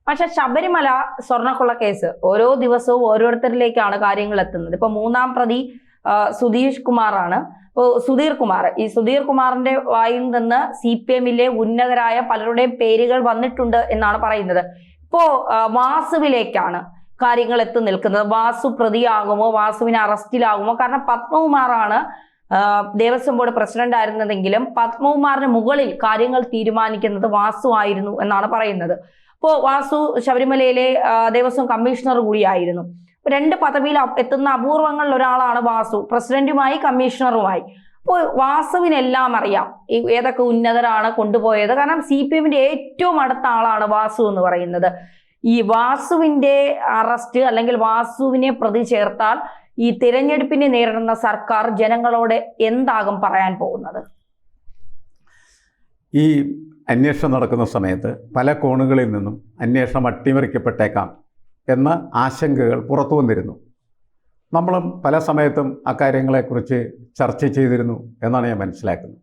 പക്ഷെ ശബരിമല സ്വർണ്ണക്കൊള്ള കേസ് ഓരോ ദിവസവും ഓരോരുത്തരിലേക്കാണ് കാര്യങ്ങൾ എത്തുന്നത്. ഇപ്പൊ മൂന്നാം പ്രതി സുധീഷ് കുമാറാണ്. സുധീർ കുമാർ, ഈ സുധീർ കുമാറിന്റെ വായിൽ നിന്ന് CPM-ലെ ഉന്നതരായ പലരുടെയും പേരുകൾ വന്നിട്ടുണ്ട് എന്നാണ് പറയുന്നത്. ഇപ്പോ വാസുവിലേക്കാണ് കാര്യങ്ങൾ എത്തി നിൽക്കുന്നത്. വാസു പ്രതിയാകുമോ, വാസുവിനെ അറസ്റ്റിലാകുമോ? കാരണം പത്മകുമാറാണ് ദേവസ്വം ബോർഡ് പ്രസിഡന്റ് ആയിരുന്നതെങ്കിലും പത്മകുമാറിന് മുകളിൽ കാര്യങ്ങൾ തീരുമാനിക്കുന്നത് വാസു ആയിരുന്നു എന്നാണ് പറയുന്നത്. അപ്പോൾ വാസു ശബരിമലയിലെ ദേവസ്വം കമ്മീഷണർ കൂടിയായിരുന്നു. രണ്ട് പദവിയിൽ എത്തുന്ന അപൂർവങ്ങളിൽ ഒരാളാണ് വാസു, പ്രസിഡന്റുമായി കമ്മീഷണറുമായി. അപ്പോൾ വാസുവിനെല്ലാം അറിയാം ഏതൊക്കെ ഉന്നതരാണ് കൊണ്ടുപോയത്. കാരണം CPM-ന്റെ ഏറ്റവും അടുത്ത ആളാണ് വാസു എന്ന് പറയുന്നത്. ഈ വാസുവിന്റെ അറസ്റ്റ് അല്ലെങ്കിൽ വാസുവിനെ പ്രതി ചേർത്താൽ ഈ തിരഞ്ഞെടുപ്പിനെ നേരിടുന്ന സർക്കാർ ജനങ്ങളോട് എന്താകും പറയാൻ പോകുന്നത്? ഈ അന്വേഷണം നടക്കുന്ന സമയത്ത് പല കോണുകളിൽ നിന്നും അന്വേഷണം അട്ടിമറിക്കപ്പെട്ടേക്കാം എന്ന ആശങ്കകൾ പുറത്തു വന്നിരുന്നു. നമ്മളും പല സമയത്തും അക്കാര്യങ്ങളെക്കുറിച്ച് ചർച്ച ചെയ്തിരുന്നു എന്നാണ് ഞാൻ മനസ്സിലാക്കുന്നത്.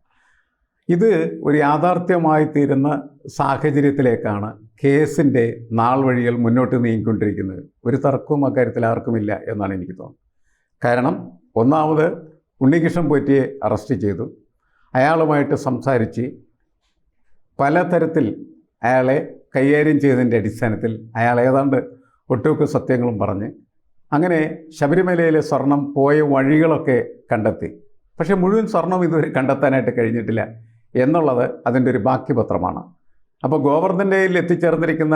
ഇത് ഒരു യാഥാർത്ഥ്യമായി തീരുന്ന സാഹചര്യത്തിലേക്കാണ് കേസിൻ്റെ നാൾ വഴികൾ മുന്നോട്ട് നീങ്ങിക്കൊണ്ടിരിക്കുന്നത്. ഒരു തർക്കവും അക്കാര്യത്തിൽ ആർക്കുമില്ല എന്നാണ് എനിക്ക് തോന്നുന്നത്. കാരണം ഒന്നാമത് ഉണ്ണികൃഷ്ണൻ പോറ്റിയെ അറസ്റ്റ് ചെയ്തു. അയാളുമായിട്ട് സംസാരിച്ച് പലതരത്തിൽ അയാളെ കൈകാര്യം ചെയ്തതിൻ്റെ അടിസ്ഥാനത്തിൽ അയാൾ ഏതാണ്ട് ഒട്ടുമിക്ക സത്യങ്ങളും പറഞ്ഞ് അങ്ങനെ ശബരിമലയിലെ സ്വർണം പോയ വഴികളൊക്കെ കണ്ടെത്തി. പക്ഷേ മുഴുവൻ സ്വർണം ഇതുവരെ കണ്ടെത്താനായിട്ട് കഴിഞ്ഞിട്ടില്ല എന്നുള്ളത് അതിൻ്റെ ഒരു ബാക്കി പത്രമാണ്. അപ്പോൾ ഗോവർദ്ധൻ്റെ കയ്യിൽ എത്തിച്ചേർന്നിരിക്കുന്ന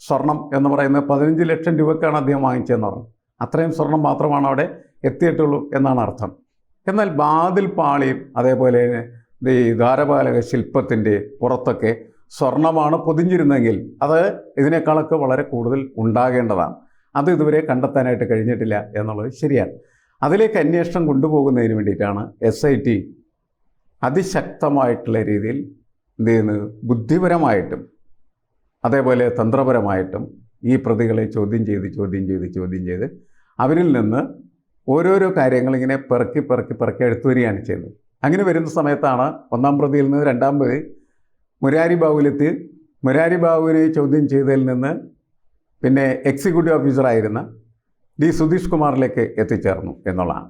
സ്വർണം എന്ന് പറയുന്നത് 15 ലക്ഷം രൂപക്കാണ് അദ്ദേഹം വാങ്ങിച്ചതെന്ന് പറഞ്ഞു. അത്രയും സ്വർണം മാത്രമാണ് അവിടെ എത്തിയിട്ടുള്ളൂ എന്നാണ് അർത്ഥം. എന്നാൽ വാതിൽ പാളിയും അതേപോലെ ഈ ദ്വാരപാലക ശില്പത്തിൻ്റെ പുറത്തൊക്കെ സ്വർണമാണ് പൊതിഞ്ഞിരുന്നെങ്കിൽ അത് ഇതിനേക്കാളൊക്കെ വളരെ കൂടുതൽ ഉണ്ടാകേണ്ടതാണ്. അത് ഇതുവരെ കണ്ടെത്താനായിട്ട് കഴിഞ്ഞിട്ടില്ല എന്നുള്ളത് ശരിയാണ്. അതിലേക്ക് അന്വേഷണം കൊണ്ടുപോകുന്നതിന് വേണ്ടിയിട്ടാണ് SIT അതിശക്തമായിട്ടുള്ള രീതിയിൽ എന്ത് ചെയ്യുന്നത്, ബുദ്ധിപരമായിട്ടും അതേപോലെ തന്ത്രപരമായിട്ടും ഈ പ്രതികളെ ചോദ്യം ചെയ്ത് അവരിൽ നിന്ന് ഓരോരോ കാര്യങ്ങൾ ഇങ്ങനെ പെറുക്കി എടുത്തു വരികയാണ് ചെയ്യുന്നത്. അങ്ങനെ വരുന്ന സമയത്താണ് ഒന്നാം പ്രതിയിൽ നിന്ന് രണ്ടാം പ്രതി മുരാരി ബാബുവിലെത്തി. മുരാരി ബാബുവിനെ ചോദ്യം ചെയ്തതിൽ നിന്ന് പിന്നെ എക്സിക്യൂട്ടീവ് ഓഫീസറായിരുന്ന D. സുധീഷ് കുമാറിലേക്ക് എത്തിച്ചേർന്നു എന്നുള്ളതാണ്.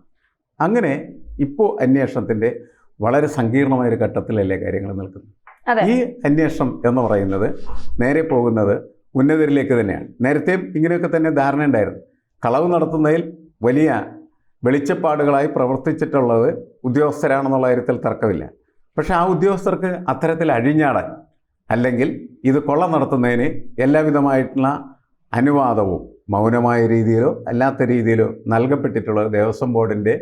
അങ്ങനെ ഇപ്പോൾ അന്വേഷണത്തിൻ്റെ വളരെ സങ്കീർണമായൊരു ഘട്ടത്തിലല്ലേ കാര്യങ്ങൾ നിൽക്കുന്നത്. ഈ അന്വേഷണം എന്ന് പറയുന്നത് നേരെ പോകുന്നത് ഉന്നതരിലേക്ക് തന്നെയാണ്. നേരത്തെയും ഇങ്ങനെയൊക്കെ തന്നെ ധാരണ ഉണ്ടായിരുന്നു. കളവ് നടത്തുന്നതിൽ വലിയ വെളിച്ചപ്പാടുകളായി പ്രവർത്തിച്ചിട്ടുള്ളത് ഉദ്യോഗസ്ഥരാണെന്നുള്ള കാര്യത്തിൽ തർക്കമില്ല. പക്ഷേ ആ ഉദ്യോഗസ്ഥർക്ക് അത്തരത്തിൽ അഴിഞ്ഞാടാൻ അല്ലെങ്കിൽ ഇത് കൊള്ള നടത്തുന്നതിന് എല്ലാവിധമായിട്ടുള്ള അനുവാദവും മൗനമായ രീതിയിലോ അല്ലാത്ത രീതിയിലോ നൽകപ്പെട്ടിട്ടുള്ളത് ദേവസ്വം ബോർഡിൻ്റെ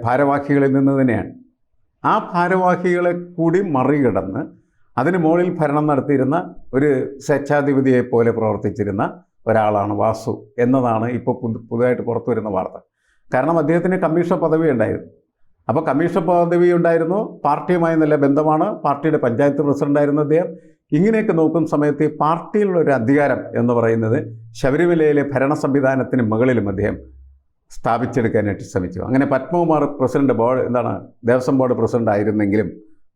ഭാരവാഹികളിൽ നിന്ന് തന്നെയാണ്. ആ ഭാരവാഹികളെ കൂടി മറികടന്ന് അതിന് മുകളിൽ ഭരണം നടത്തിയിരുന്ന ഒരു സ്വേച്ഛാധിപതിയെപ്പോലെ പ്രവർത്തിച്ചിരുന്ന ഒരാളാണ് വാസു എന്നതാണ് ഇപ്പോൾ പുതുതായിട്ട് പുറത്തു വരുന്ന വാർത്ത. കാരണം അദ്ദേഹത്തിന് കമ്മീഷണർ പദവി ഉണ്ടായിരുന്നു. അപ്പോൾ കമ്മീഷണർ പദവി ഉണ്ടായിരുന്നു, പാർട്ടിയുമായി നല്ല ബന്ധമാണ്, പാർട്ടിയുടെ പഞ്ചായത്ത് പ്രസിഡൻ്റായിരുന്നു അദ്ദേഹം. ഇങ്ങനെയൊക്കെ നോക്കുന്ന സമയത്ത് ഈ പാർട്ടിയിലുള്ളൊരു അധികാരം എന്ന് പറയുന്നത് ശബരിമലയിലെ ഭരണ സംവിധാനത്തിന് മുകളിലും അദ്ദേഹം സ്ഥാപിച്ചെടുക്കാനായിട്ട് ശ്രമിച്ചു. അങ്ങനെ പത്മകുമാർ ദേവസ്വം ബോർഡ് പ്രസിഡന്റ് ആയിരുന്നെങ്കിലും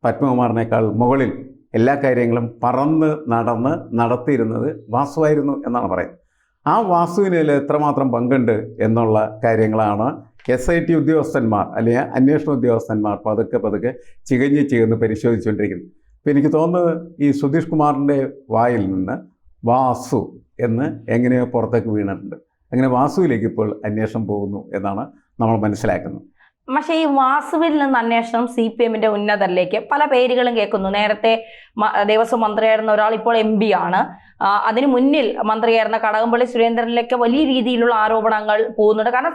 പത്മകുമാറിനേക്കാൾ മുകളിൽ എല്ലാ കാര്യങ്ങളും പറന്ന് നടത്തിയിരുന്നത് വാസുവായിരുന്നു എന്നാണ് പറയുന്നത്. ആ വാസുവിന് എത്രമാത്രം പങ്കുണ്ട് എന്നുള്ള കാര്യങ്ങളാണ് SIT ഉദ്യോഗസ്ഥന്മാർ അല്ലെങ്കിൽ അന്വേഷണ ഉദ്യോഗസ്ഥന്മാർ പതുക്കെ ചികഞ്ഞ് പരിശോധിച്ചുകൊണ്ടിരിക്കുന്നത്. അപ്പോൾ എനിക്ക് തോന്നുന്നത് ഈ സുധീഷ് കുമാറിൻ്റെ വായിൽ നിന്ന് വാസു എന്ന് എങ്ങനെയോ പുറത്തേക്ക് വീണിട്ടുണ്ട്. അങ്ങനെ വാസുവിലേക്ക് ഇപ്പോൾ അന്വേഷണം പോകുന്നു എന്നാണ് നമ്മൾ മനസ്സിലാക്കുന്നത്. പക്ഷേ ഈ വാസുവിൽ നിന്ന് അന്വേഷണം CPM-ന്റെ ഉന്നതരിലേക്ക് പല പേരുകളും കേൾക്കുന്നു. നേരത്തെ ദേവസ്വം മന്ത്രിയായിരുന്ന ഒരാൾ ഇപ്പോൾ MP ആണ്. അതിനു മുന്നിൽ മന്ത്രിയായിരുന്ന കടകംപള്ളി സുരേന്ദ്രനിലേക്ക് വലിയ രീതിയിലുള്ള ആരോപണങ്ങൾ പോകുന്നുണ്ട്. കാരണം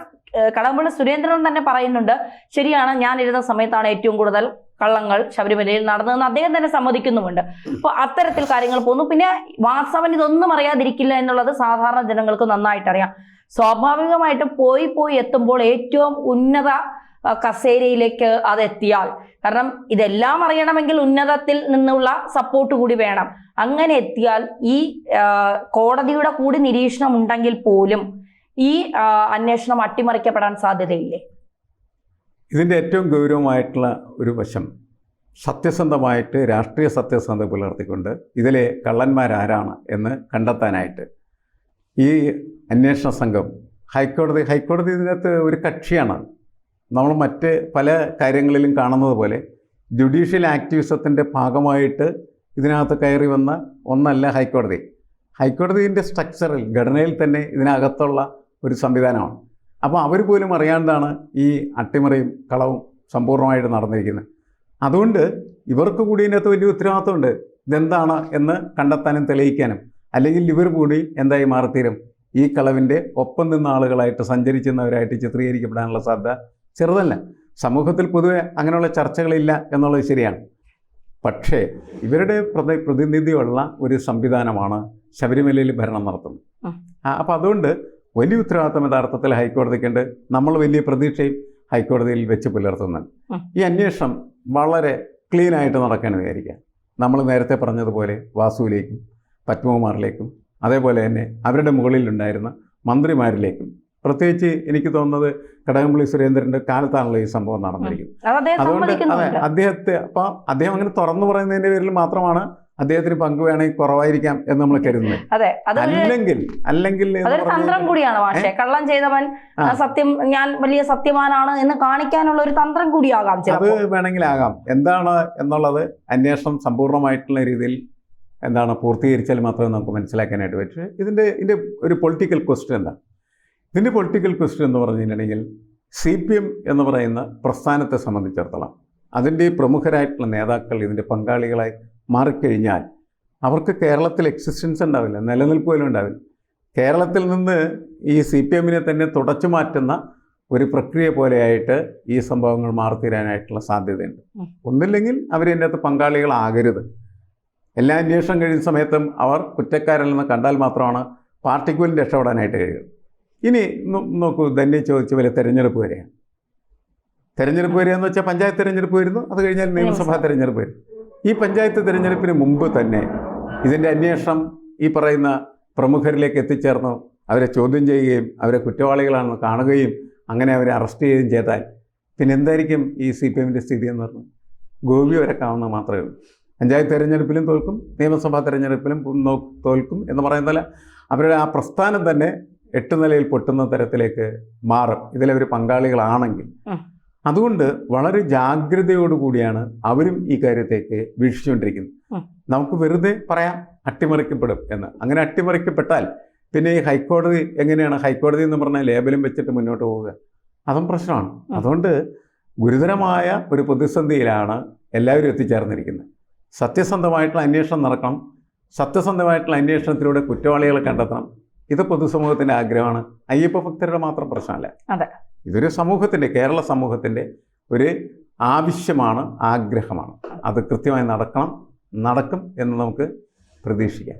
കടകംപള്ളി സുരേന്ദ്രൻ തന്നെ പറയുന്നുണ്ട്, ശരിയാണ്, ഞാൻ ഇരുന്ന സമയത്താണ് ഏറ്റവും കൂടുതൽ കള്ളങ്ങൾ ശബരിമലയിൽ നടന്നതെന്ന് അദ്ദേഹം തന്നെ സമ്മതിക്കുന്നുമുണ്ട്. അപ്പോൾ അത്തരത്തിൽ കാര്യങ്ങൾ പോകുന്നു. പിന്നെ വാസവൻ ഇതൊന്നും അറിയാതിരിക്കില്ല എന്നുള്ളത് സാധാരണ ജനങ്ങൾക്ക് നന്നായിട്ട് അറിയാം. സ്വാഭാവികമായിട്ടും പോയി എത്തുമ്പോൾ ഏറ്റവും ഉന്നത കസേരയിലേക്ക് അതെത്തിയാൽ, കാരണം ഇതെല്ലാം അറിയണമെങ്കിൽ ഉന്നതത്തിൽ നിന്നുള്ള സപ്പോർട്ട് കൂടി വേണം. അങ്ങനെ എത്തിയാൽ ഈ കോടതിയുടെ കൂടി നിരീക്ഷണം ഉണ്ടെങ്കിൽ പോലും ഈ അന്വേഷണം അട്ടിമറിക്കപ്പെടാൻ സാധ്യതയില്ലേ? ഇതിൻ്റെ ഏറ്റവും ഗൗരവമായിട്ടുള്ള ഒരു വശം സത്യസന്ധമായിട്ട് രാഷ്ട്രീയ സത്യസന്ധത പുലർത്തിക്കൊണ്ട് ഇതിലെ കള്ളന്മാരാരാണ് എന്ന് കണ്ടെത്താനായിട്ട് ഈ അന്വേഷണ സംഘം ഹൈക്കോടതി ഇതിനകത്ത് ഒരു കക്ഷിയാണ്. നമ്മൾ മറ്റ് പല കാര്യങ്ങളിലും കാണുന്നത് പോലെ ജുഡീഷ്യൽ ആക്ടിവിസത്തിൻ്റെ ഭാഗമായിട്ട് ഇതിനകത്ത് കയറി വന്ന ഒന്നല്ല ഹൈക്കോടതി. ഹൈക്കോടതിൻ്റെ സ്ട്രക്ചറിൽ, ഘടനയിൽ തന്നെ ഇതിനകത്തുള്ള ഒരു സംവിധാനമാണ്. അപ്പോൾ അവർ പോലും അറിയാണ്ടാണ് ഈ അട്ടിമറിയും കളവും സമ്പൂർണ്ണമായിട്ട് നടന്നിരിക്കുന്നത്. അതുകൊണ്ട് ഇവർക്ക് കൂടി ഇതിനകത്ത് വലിയ ഉത്തരവാദിത്വമുണ്ട്. ഇതെന്താണ് എന്ന് കണ്ടെത്താനും തെളിയിക്കാനും. അല്ലെങ്കിൽ ഇവർ കൂടി എന്തായി മാറിത്തീരും? ഈ കളവിൻ്റെ ഒപ്പം നിന്ന ആളുകളായിട്ട് സഞ്ചരിക്കുന്നവരായിട്ട് ചിത്രീകരിക്കപ്പെടാനുള്ള സാധ്യത ചെറുതല്ല. സമൂഹത്തിൽ പൊതുവെ അങ്ങനെയുള്ള ചർച്ചകളില്ല എന്നുള്ളത് ശരിയാണ്. പക്ഷേ ഇവരുടെ പ്രതിനിധിയുള്ള ഒരു സംവിധാനമാണ് ശബരിമലയിൽ ഭരണം നടത്തുന്നത്. അപ്പോൾ അതുകൊണ്ട് വലിയ ഉത്തരവാദിത്വം യഥാർത്ഥത്തിൽ ഹൈക്കോടതിക്കുണ്ട്. നമ്മൾ വലിയ പ്രതീക്ഷയും ഹൈക്കോടതിയിൽ വെച്ച് പുലർത്തുന്നുണ്ട്. ഈ അന്വേഷണം വളരെ ക്ലീനായിട്ട് നടക്കാൻ വിചാരിക്കുക. നമ്മൾ നേരത്തെ പറഞ്ഞതുപോലെ വാസുവിലേക്കും പത്മകുമാറിലേക്കും അതേപോലെ തന്നെ അവരുടെ മുകളിലുണ്ടായിരുന്ന മന്ത്രിമാരിലേക്കും, പ്രത്യേകിച്ച് എനിക്ക് തോന്നുന്നത് കടകംപള്ളി സുരേന്ദ്രൻ്റെ കാലത്താണല്ലോ ഈ സംഭവം നടന്നിരിക്കുന്നത്. അതുകൊണ്ട് അദ്ദേഹം അങ്ങനെ തുറന്നു പറയുന്നതിൻ്റെ പേരിൽ മാത്രമാണ് അദ്ദേഹത്തിന് പങ്ക് വേണമെങ്കിൽ കുറവായിരിക്കാം എന്ന് നമ്മൾ കരുതുന്നത്. അല്ലെങ്കിൽ അതൊരു തന്ത്രം കൂടിയാണ് മാഷെ. കള്ളം ചെയ്തവൻ സത്യം, ഞാൻ വലിയ സത്യവാനാണ് എന്ന് കാണിക്കാനുള്ള ഒരു തന്ത്രം കൂടിയാകാം. അത് വേണമെങ്കിലാകാം. എന്താണ് എന്നുള്ളത് അന്വേഷണം സമ്പൂർണ്ണമായിട്ടുള്ള രീതിയിൽ പൂർത്തീകരിച്ചാൽ മാത്രമേ നമുക്ക് മനസ്സിലാക്കാനായിട്ട് പറ്റൂ. ഇതിൻ്റെ ഒരു പൊളിറ്റിക്കൽ ക്വസ്റ്റ്യൻ എന്താണ്? ഇതിൻ്റെ പൊളിറ്റിക്കൽ ക്വസ്റ്റ്യൻ എന്ന് പറഞ്ഞിട്ടുണ്ടെങ്കിൽ CPM എന്ന് പറയുന്ന പ്രസ്ഥാനത്തെ സംബന്ധിച്ചിടത്തോളം അതിൻ്റെ പ്രമുഖരായിട്ടുള്ള നേതാക്കൾ ഇതിൻ്റെ പങ്കാളികളായി മാറിക്കഴിഞ്ഞാൽ അവർക്ക് കേരളത്തിൽ എക്സിസ്റ്റൻസ് ഉണ്ടാവില്ല, നിലനിൽപ്പ് പോലും ഉണ്ടാവില്ല. കേരളത്തിൽ നിന്ന് ഈ CPMനെ തന്നെ തുടച്ചു മാറ്റുന്ന ഒരു പ്രക്രിയ പോലെയായിട്ട് ഈ സംഭവങ്ങൾ മാറിത്തീരാനായിട്ടുള്ള സാധ്യതയുണ്ട്. ഒന്നില്ലെങ്കിൽ അവരതിൻ്റെ അകത്ത് പങ്കാളികളാകരുത്. എല്ലാ അന്വേഷണം കഴിയുന്ന സമയത്തും അവർ കുറ്റക്കാരല്ലെന്ന് കണ്ടാൽ മാത്രമാണ് പാർട്ടിക്ക് പോലും രക്ഷപ്പെടാനായിട്ട് കഴിയുക. ഇനി നോക്കൂ, തന്നെ ചോദിച്ച പോലെ തെരഞ്ഞെടുപ്പ് വരെയാണ്. തെരഞ്ഞെടുപ്പ് വരികയെന്ന് വെച്ചാൽ പഞ്ചായത്ത് തെരഞ്ഞെടുപ്പ് വരുന്നു, അത് കഴിഞ്ഞാൽ നിയമസഭാ തെരഞ്ഞെടുപ്പ് വരും. ഈ പഞ്ചായത്ത് തെരഞ്ഞെടുപ്പിന് മുമ്പ് തന്നെ ഇതിൻ്റെ അന്വേഷണം ഈ പറയുന്ന പ്രമുഖരിലേക്ക് എത്തിച്ചേർന്നു അവരെ ചോദ്യം ചെയ്യുകയും അവരെ കുറ്റവാളികളാണെന്ന് കാണുകയും അങ്ങനെ അവരെ അറസ്റ്റ് ചെയ്യുകയും ചെയ്താൽ പിന്നെ എന്തായിരിക്കും ഈ CPMൻ്റെ സ്ഥിതി എന്ന് പറഞ്ഞാൽ? ഗോപി വരക്കാവുന്നത് മാത്രമേ ഉള്ളൂ. പഞ്ചായത്ത് തെരഞ്ഞെടുപ്പിലും തോൽക്കും, നിയമസഭാ തെരഞ്ഞെടുപ്പിലും തോൽക്കും എന്ന് പറയുന്നതല്ല, അവരുടെ ആ പ്രസ്ഥാനം തന്നെ 8 നിലയിൽ പൊട്ടുന്ന തരത്തിലേക്ക് മാറും ഇതിലവർ പങ്കാളികളാണെങ്കിൽ. അതുകൊണ്ട് വളരെ ജാഗ്രതയോടുകൂടിയാണ് അവരും ഈ കാര്യത്തേക്ക് വീക്ഷിച്ചുകൊണ്ടിരിക്കുന്നത്. നമുക്ക് വെറുതെ പറയാം അട്ടിമറിക്കപ്പെടും എന്ന്. അങ്ങനെ അട്ടിമറിക്കപ്പെട്ടാൽ പിന്നെ ഈ ഹൈക്കോടതി എങ്ങനെയാണ്? ഹൈക്കോടതി എന്ന് പറഞ്ഞാൽ ലേബലും വെച്ചിട്ട് മുന്നോട്ട് പോവുക, അതും പ്രശ്നമാണ്. അതുകൊണ്ട് ഗുരുതരമായ ഒരു പ്രതിസന്ധിയിലാണ് എല്ലാവരും എത്തിച്ചേർന്നിരിക്കുന്നത്. സത്യസന്ധമായിട്ടുള്ള അന്വേഷണം നടക്കണം. സത്യസന്ധമായിട്ടുള്ള അന്വേഷണത്തിലൂടെ കുറ്റവാളികളെ കണ്ടെത്തണം. ഇത് പൊതുസമൂഹത്തിൻ്റെ ആഗ്രഹമാണ്. അയ്യപ്പ ഭക്തരുടെ മാത്രം പ്രശ്നമല്ല. ഇതൊരു സമൂഹത്തിൻ്റെ, കേരള സമൂഹത്തിൻ്റെ ഒരു ആവശ്യമാണ്, ആഗ്രഹമാണ്. അത് കൃത്യമായി നടക്കും എന്ന് നമുക്ക് പ്രതീക്ഷിക്കാം.